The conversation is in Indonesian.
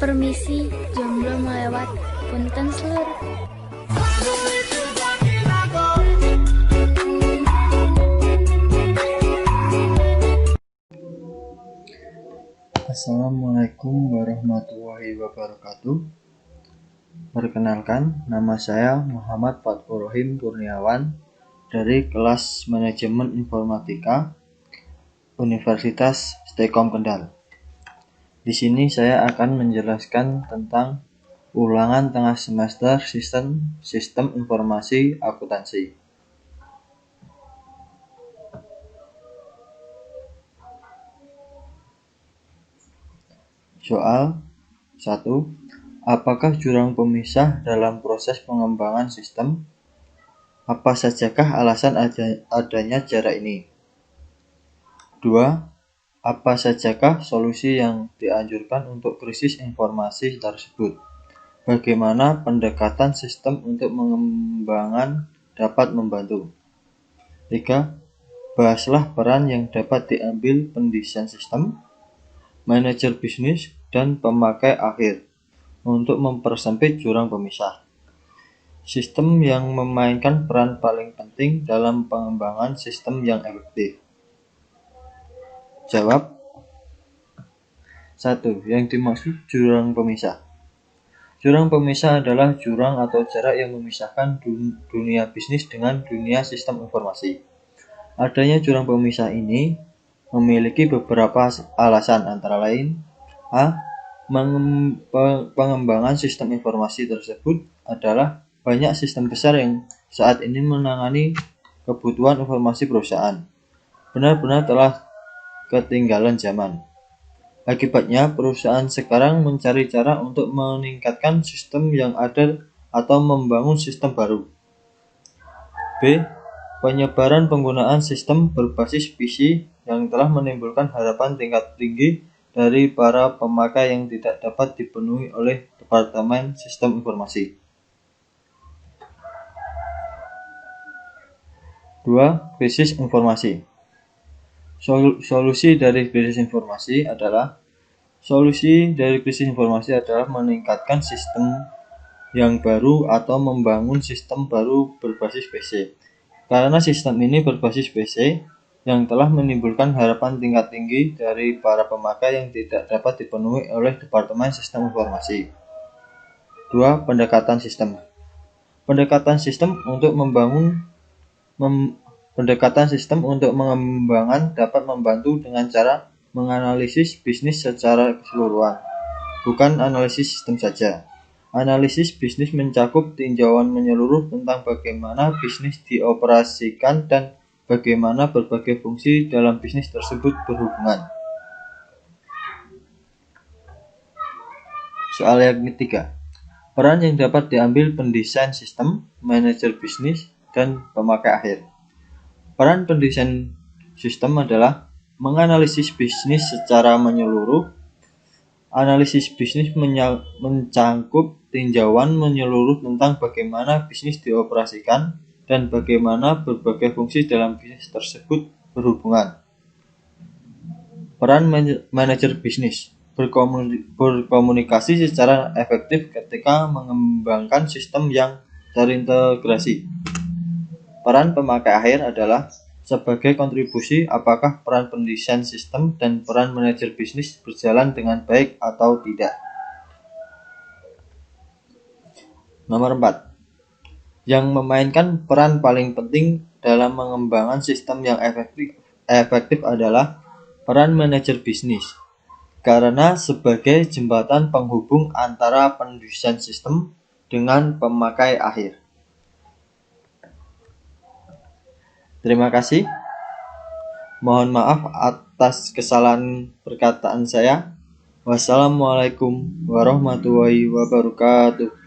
Permisi, jomblo melewat, punten slur. Assalamualaikum warahmatullahi wabarakatuh. Perkenalkan, nama saya Muhammad Fathurohim Kurniawan dari kelas Manajemen Informatika Universitas Stekom Kendal. Di sini saya akan menjelaskan tentang ulangan tengah semester Sistem Informasi Akuntansi. Soal 1. Apakah jurang pemisah dalam proses pengembangan sistem? Apa sajakah alasan adanya jarak ini? 2. Apa sajakah solusi yang dianjurkan untuk krisis informasi tersebut? Bagaimana pendekatan sistem untuk pengembangan dapat membantu? 3. Bahaslah peran yang dapat diambil pendesain sistem, manajer bisnis, dan pemakai akhir untuk mempersempit jurang pemisah. Sistem yang memainkan peran paling penting dalam pengembangan sistem yang efektif. Jawab. 1. Yang dimaksud jurang pemisah. Jurang pemisah adalah jurang atau jarak yang memisahkan dunia bisnis dengan dunia sistem informasi. Adanya jurang pemisah ini memiliki beberapa alasan, antara lain: A. Pengembangan sistem informasi tersebut adalah banyak sistem besar yang saat ini menangani kebutuhan informasi perusahaan benar-benar telah ketinggalan zaman. Akibatnya, perusahaan sekarang mencari cara untuk meningkatkan sistem yang ada atau membangun sistem baru. B. Penyebaran penggunaan sistem berbasis PC yang telah menimbulkan harapan tingkat tinggi dari para pemakai yang tidak dapat dipenuhi oleh Departemen Sistem Informasi. 2. Krisis informasi. Solusi dari krisis informasi adalah meningkatkan sistem yang baru atau membangun sistem baru berbasis PC. Karena sistem ini berbasis PC yang telah menimbulkan harapan tingkat tinggi dari para pemakai yang tidak dapat dipenuhi oleh Departemen Sistem Informasi. 2. Pendekatan sistem. Pendekatan sistem untuk mengembangkan dapat membantu dengan cara menganalisis bisnis secara keseluruhan, bukan analisis sistem saja. Analisis bisnis mencakup tinjauan menyeluruh tentang bagaimana bisnis dioperasikan dan bagaimana berbagai fungsi dalam bisnis tersebut berhubungan. Soal yang ketiga. Peran yang dapat diambil pendesain sistem, manajer bisnis, dan pemakai akhir. Peran pendesain sistem adalah menganalisis bisnis secara menyeluruh. Analisis bisnis mencangkup tinjauan menyeluruh tentang bagaimana bisnis dioperasikan dan bagaimana berbagai fungsi dalam bisnis tersebut berhubungan. Peran manajer bisnis berkomunikasi secara efektif ketika mengembangkan sistem yang terintegrasi. Peran pemakai akhir adalah sebagai kontribusi apakah peran pendesain sistem dan peran manajer bisnis berjalan dengan baik atau tidak. Nomor 4. Yang memainkan peran paling penting dalam mengembangkan sistem yang efektif adalah peran manajer bisnis. Karena sebagai jembatan penghubung antara pendesain sistem dengan pemakai akhir. Terima kasih. Mohon maaf atas kesalahan perkataan saya. Wassalamualaikum warahmatullahi wabarakatuh.